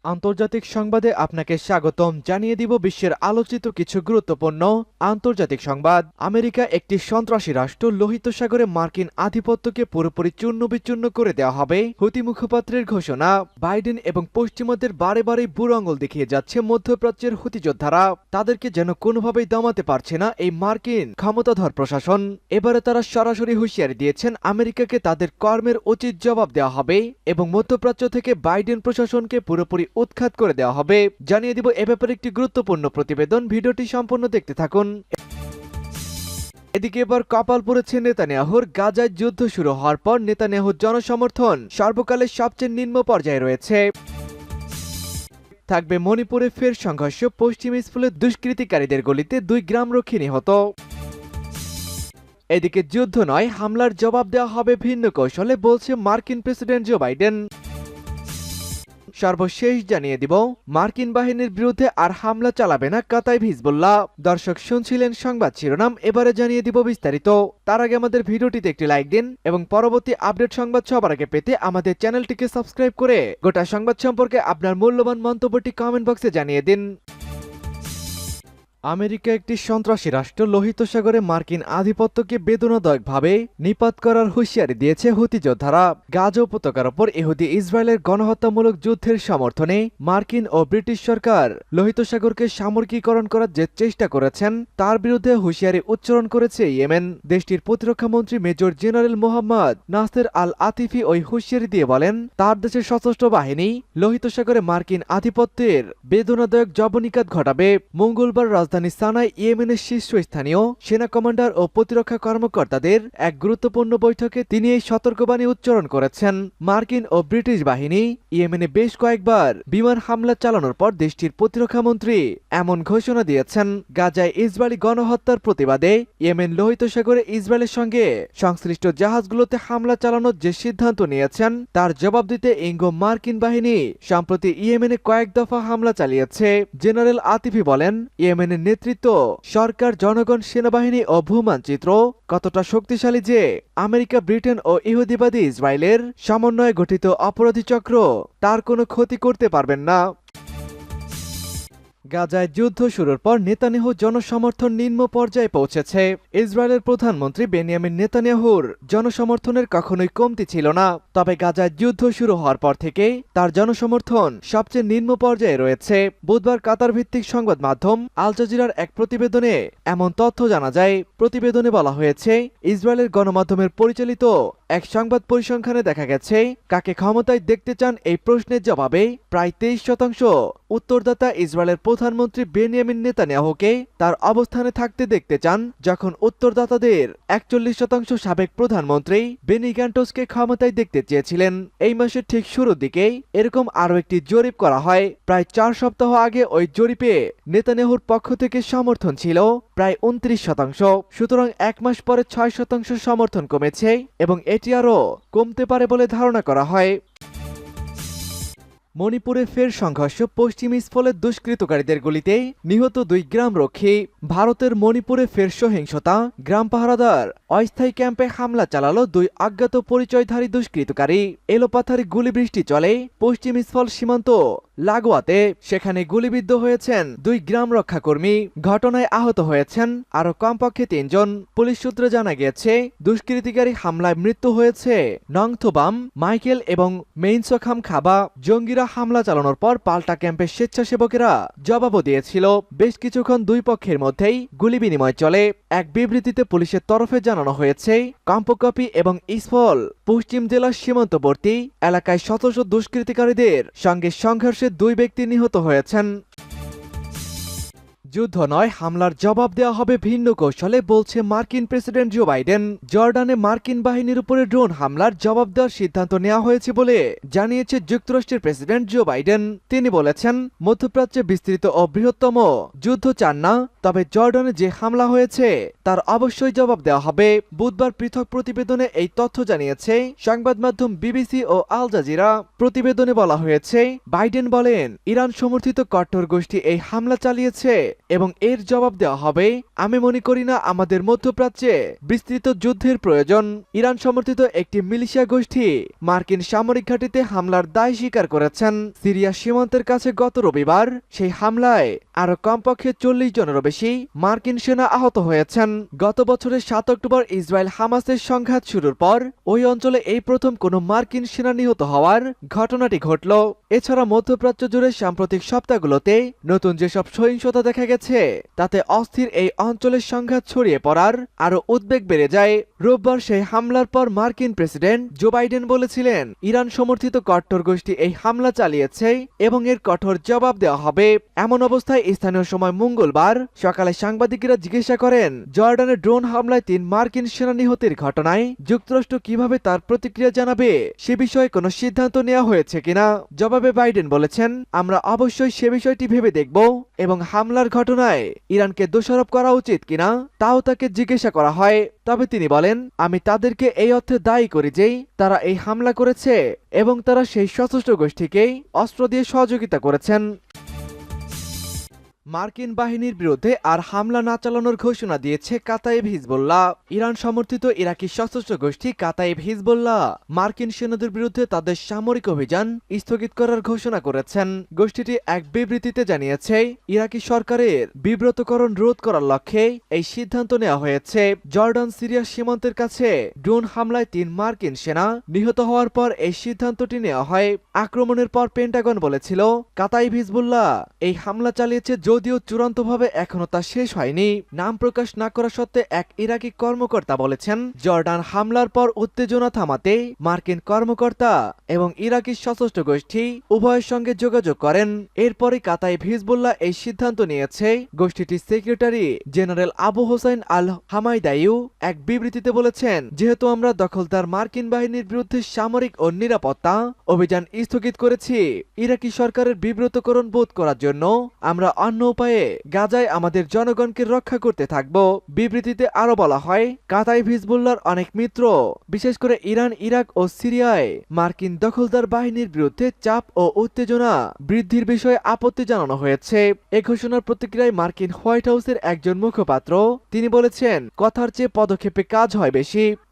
আন্তর্জাতিক সংবাদে আপনাকে স্বাগতম জানিয়ে দিব বিশ্বের আলোচিত কিছু গুরুত্বপূর্ণ আন্তর্জাতিক সংবাদ। আমেরিকা একটি সন্ত্রাসী রাষ্ট্র, লোহিত সাগরে মার্কিন আধিপত্যকে পুরোপুরি চূর্ণ বিচূর্ণ করে দেওয়া হবে হুতি মুখপাত্রের ঘোষণা। বাইডেন এবং পশ্চিমাদের বারে বারে বুড়ো আঙুল দেখিয়ে যাচ্ছে মধ্যপ্রাচ্যের হুতি যোদ্ধারা, তাদেরকে যেন কোনোভাবেই দমাতে পারছে না এই মার্কিন ক্ষমতাধর প্রশাসন। এবারে তারা সরাসরি হুঁশিয়ারি দিয়েছেন আমেরিকাকে তাদের কর্মের উচিত জবাব দেওয়া হবে এবং মধ্যপ্রাচ্য থেকে বাইডেন প্রশাসনকে পুরোপুরি উৎখাত করে দেওয়া হবে। জানিয়ে দিব এ ব্যাপারে একটি গুরুত্বপূর্ণ প্রতিবেদন, ভিডিওটি সম্পূর্ণ দেখতে থাকুন। এদিকে এবার কপাল পড়েছে নেতানিয়াহুর। গাজায় যুদ্ধ শুরু হওয়ার পর নেতানিয়াহুর জনসমর্থন সর্বকালের সবচেয়ে নিম্ন পর্যায়ে রয়েছে। থাকবে মণিপুরে ফের সংঘর্ষ, পশ্চিম ইস্ফুলে দুষ্কৃতিকারীদের গুলিতে 2 গ্রামরক্ষী নিহত। এদিকে যুদ্ধ নয়, হামলার জবাব দেওয়া হবে ভিন্ন কৌশলে, বলছে মার্কিন প্রেসিডেন্ট জো বাইডেন। সর্বশেষ জানিয়ে দিব মার্কিন বাহিনীর বিরুদ্ধে আর হামলা চালাবে না কাতাইব হিজবুল্লাহ। দর্শক শুনছিলেন সংবাদ শিরোনাম, এবারে জানিয়ে দিব বিস্তারিত। তার আগে আমাদের ভিডিওটিতে একটি লাইক দিন এবং পরবর্তী আপডেট সংবাদ সবার আগে পেতে আমাদের চ্যানেলটিকে সাবস্ক্রাইব করে গোটা সংবাদ সম্পর্কে আপনার মূল্যবান মন্তব্যটি কমেন্ট বক্সে জানিয়ে দিন। আমেরিকা একটি সন্ত্রাসী রাষ্ট্র, লোহিত সাগরে মার্কিন আধিপত্যকে বেদনাদায়কভাবে নিপাত করার হুঁশিয়ারি দিয়েছে হুতি যোদ্ধারা। গাজা উপত্যকার ওপর ইহুদি ইসরায়েলের গণহত্যামূলক যুদ্ধের সমর্থনে মার্কিন ও ব্রিটিশ সরকার লোহিত সাগরকে সামরিকীকরণ করার যে চেষ্টা করেছেন তার বিরুদ্ধে হুঁশিয়ারি উচ্চারণ করেছে ইয়েমেন। দেশটির প্রতিরক্ষামন্ত্রী মেজর জেনারেল মোহাম্মদ নাসের আল আতিফি ওই হুঁশিয়ারি দিয়ে বলেন, তার দেশের সশস্ত্র বাহিনী লোহিত সাগরে মার্কিন আধিপত্যের বেদনাদায়ক জবনিকাত ঘটাবে। মঙ্গলবার রাজধানী সানায় ইয়েমেনের শীর্ষস্থানীয় সেনা কমান্ডার ও প্রতিরক্ষা কর্মকর্তাদের এক গুরুত্বপূর্ণ বৈঠকে তিনি এই সতর্কবাণী উচ্চারণ করেছেন। মার্কিন ও ব্রিটিশ বাহিনী ইয়েমেনে বেশ কয়েকবার বিমান হামলা চালানোর পর দেশটির প্রতিরক্ষামন্ত্রী এমন ঘোষণা দিয়েছেন। গাজায় ইসরায়েলি গণহত্যার প্রতিবাদে ইয়েমেন লোহিত সাগরে ইসরায়েলের সঙ্গে সংশ্লিষ্ট জাহাজগুলোতে হামলা চালানোর যে সিদ্ধান্ত নিয়েছেন তার জবাব দিতে ইঙ্গো মার্কিন বাহিনী সম্প্রতি ইয়েমেনে কয়েক দফা হামলা চালিয়েছে। জেনারেল আতিফি বলেন, ইয়েমেনের নেতৃত্ব, সরকার, জনগণ, সেনাবাহিনী ও ভূমানচিত্র কতটা শক্তিশালী যে আমেরিকা, ব্রিটেন ও ইহুদিবাদী ইসরায়েলের সমন্বয়ে গঠিত অপরাধী চক্র তার কোনো ক্ষতি করতে পারবেন না। গাজায় যুদ্ধ শুরুর পর নেতানিয়াহু জনসমর্থন নিম্ন পর্যায়ে পৌঁছেছে। ইসরায়েলের প্রধানমন্ত্রী বেনিয়ামিন নেতানিয়াহুর জনসমর্থনের কখনোই কমতি ছিল না, তবে গাজায় যুদ্ধ শুরু হওয়ার পর থেকে তার জনসমর্থন সবচেয়ে নিম্ন পর্যায়ে রয়েছে। বুধবার কাতার ভিত্তিক সংবাদ মাধ্যম আল জাজিরার এক প্রতিবেদনে এমন তথ্য জানা যায়। প্রতিবেদনে বলা হয়েছে, ইসরায়েলের গণমাধ্যমের পরিচালিত এক সংবাদ পরিসংখ্যানে দেখা গেছে, কাকে ক্ষমতায় দেখতে চান এই প্রশ্নের জবাবে প্রায় 23% উত্তরদাতা ইসরায়েলের প্রধানমন্ত্রী বেনিয়ামিন নেতানিয়াহুকে তার অবস্থানে থাকতে দেখতে চান, যখন উত্তরদাতাদের 41% সাবেক প্রধানমন্ত্রী বেনি গ্যান্টোসকে ক্ষমতায় দেখতে চেয়েছিলেন। এই মাসের ঠিক শুরুর দিকেই এরকম আরও একটি জরিপ করা হয়। প্রায় 4 সপ্তাহ আগে ওই জরিপে নেতানিয়াহুর পক্ষ থেকে সমর্থন ছিল প্রায় 29%। সুতরাং 1 মাস পরে 6% সমর্থন কমেছে এবং এটি আরও কমতে পারে বলে ধারণা করা হয়। মণিপুরে ফের সংঘর্ষ, পশ্চিম ইস্ফলে দুষ্কৃতকারীদের গুলিতে নিহত 2 গ্রামরক্ষী। ভারতের মণিপুরে ফের সহিংসতা, গ্রাম পাহারাদার অস্থায়ী ক্যাম্পে হামলা চালালো 2 অজ্ঞাত পরিচয়ধারী দুষ্কৃতকারী। এলোপাথারি গুলিবৃষ্টি চলে পশ্চিম ইস্ফল সীমান্ত লাগোয়াতে, সেখানে গুলিবিদ্ধ হয়েছেন 2 গ্রাম রক্ষাকর্মী। ঘটনায় আহত হয়েছেন আরো কমপক্ষে 3 জন। পুলিশ সূত্রে জানা গিয়েছে, দুষ্কৃতিকারী হামলায় মৃত্যু হয়েছে নংথোবাম, মাইকেল এবং মেইনসোখাম খাবা। জঙ্গিরা হামলা চালানোর পর পাল্টা ক্যাম্পের স্বেচ্ছাসেবকেরা জবাবও দিয়েছিল। বেশ কিছুক্ষণ 2 পক্ষের মধ্যেই গুলি বিনিময় চলে। এক বিবৃতিতে পুলিশের তরফে জানানো হয়েছে, কাম্পকপি এবং ইস্ফল পশ্চিম জেলার সীমান্তবর্তী এলাকায় শত দুষ্কৃতিকারীদের সঙ্গে সংঘর্ষে 2 ব্যক্তি নিহত হয়েছেন। যুদ্ধ নয়, হামলার জবাব দেওয়া হবে ভিন্ন কৌশলে, বলছে মার্কিন প্রেসিডেন্ট জো বাইডেন। জর্ডানে মার্কিন বাহিনীর উপরে ড্রোন হামলার জবাব দেওয়ার সিদ্ধান্ত নেওয়া হয়েছে বলে জানিয়েছে যুক্তরাষ্ট্রের প্রেসিডেন্ট জো বাইডেন। তিনি বলেছেন, মধ্যপ্রাচ্যে বিস্তৃত ও বৃহত্তম যুদ্ধ চান না, তবে জর্ডানে যে হামলা হয়েছে তার অবশ্যই জবাব দেওয়া হবে। বুধবার পৃথক প্রতিবেদনে এই তথ্য জানিয়েছে সংবাদ মাধ্যম বিবিসি ও আল জাজিরা। প্রতিবেদনে বলা হয়েছে, বাইডেন বলেন, ইরান সমর্থিত কট্টর গোষ্ঠী এই হামলা চালিয়েছে এবং এর জবাব দেওয়া হবে। আমি মনে করি না আমাদের মধ্যপ্রাচ্যে বিস্তৃত যুদ্ধের প্রয়োজন। ইরান সমর্থিত একটি মিলিশিয়া গোষ্ঠী মার্কিন সামরিক ঘাঁটিতে হামলার দায় স্বীকার করেছেন। সিরিয়া সীমান্তের কাছে গত রবিবার সেই হামলায় আরো কমপক্ষে 40 জনেরও বেশি মার্কিন সেনা আহত হয়েছেন। গত বছরের 7 অক্টোবর ইসরায়েল হামাসের সংঘাত শুরুর পর ওই অঞ্চলে এই প্রথম কোনো মার্কিন সেনা নিহত হওয়ার ঘটনাটি ঘটল। এছাড়া মধ্যপ্রাচ্য জুড়ে সাম্প্রতিক সপ্তাহগুলোতে নতুন যেসব সহিংসতা দেখা গেছে তাতে অস্থির এই অঞ্চলের সংঘাত ছড়িয়ে পড়ার আরো উদ্বেগ বেড়ে যায়। রোববার সেই হামলার পর মার্কিন প্রেসিডেন্ট জো বাইডেন বলেছিলেন ইরান সমর্থিত কট্টর গোষ্ঠী এই হামলা চালিয়েছে এবং এর কঠোর জবাব দেওয়া হবে। এমন অবস্থায় স্থানীয় সময় মঙ্গলবার সকালে সাংবাদিকেরা জিজ্ঞাসা করেন জর্ডানের ড্রোন হামলায় 3 মার্কিন সেনা নিহতের ঘটনায় যুক্তরাষ্ট্র কিভাবে তার প্রতিক্রিয়া জানাবে সে বিষয়ে কোনো সিদ্ধান্ত নেওয়া হয়েছে কিনা। জবাবে বাইডেন বলেছেন আমরা অবশ্যই সে বিষয়টি ভেবে দেখব এবং হামলার ঘটনায় ইরানকে দোষারোপ করা উচিত কিনা তাও তাকে জিজ্ঞাসা করা হয়। তবে তিনি বলেন আমি তাদেরকে এই অর্থে দায়ী করি যে তারা এই হামলা করেছে এবং তারা সেই সশস্ত্র গোষ্ঠীকেই অস্ত্র দিয়ে সহযোগিতা করেছেন। মার্কিন বাহিনীর বিরুদ্ধে আর হামলা না চালানোর ঘোষণা দিয়েছে কাতাইব হিজবুল্লাহ। ইরান সমর্থিত ইরাকি সশস্ত্র গোষ্ঠী কাতাইব হিজবুল্লাহ মার্কিন সেনাদের বিরুদ্ধে তাদের সামরিক অভিযান স্থগিত করার ঘোষণা করেছেন। গোষ্ঠীটি এক বিবৃতিতে জানিয়েছে ইরাকি সরকারের বিব্রতকরণ রোধ করার লক্ষ্যে এই সিদ্ধান্ত নেওয়া হয়েছে। জর্ডান সিরিয়া সীমান্তের কাছে ড্রোন হামলায় 3 মার্কিন সেনা নিহত হওয়ার পর এই সিদ্ধান্তটি নেওয়া হয়। আক্রমণের পর পেন্টাগন বলেছিল কাতাইব হিজবুল্লাহ এই হামলা চালিয়েছে যদিও চূড়ান্তভাবে এখনো তা শেষ হয়নি। নাম প্রকাশ না করা সত্ত্বে এক ইরাকি কর্মকর্তা বলেছেন জর্ডান হামলার পর উত্তেজনা থামাতে মার্কিন কর্মকর্তা এবং ইরাকি সশস্ত্র গোষ্ঠী উভয়ের সঙ্গে যোগাযোগ করেন। এরপরই কাতাইব হিজবুল্লাহ এই সিদ্ধান্ত নিয়েছে। গোষ্ঠীটির সেক্রেটারি জেনারেল আবু হোসাইন আল হামাইদাইউ এক বিবৃতিতে বলেছেন যেহেতু আমরা দখলদার মার্কিন বাহিনীর বিরুদ্ধে সামরিক ও নিরাপত্তা অভিযান স্থগিত করেছি ইরাকি সরকারের বিব্রতকরণ বোধ করার জন্য আমরা অন্য উপায়ে গাজায় আমাদের জনগণকে রক্ষা করতে থাকব। বিবৃতিতে আরো বলা হয় কাতাইব হিজবুল্লাহর অনেক মিত্র বিশেষ করে ইরান ইরাক ও সিরিয়ায় মার্কিন দখলদার বাহিনীর বিরুদ্ধে চাপ ও উত্তেজনা বৃদ্ধির বিষয়ে আপত্তি জানানো হয়েছে। এ ঘোষণার প্রতিক্রিয়ায় মার্কিন হোয়াইট হাউসের একজন মুখপাত্র তিনি বলেছেন কথার চেয়ে পদক্ষেপে কাজ হয় বেশি।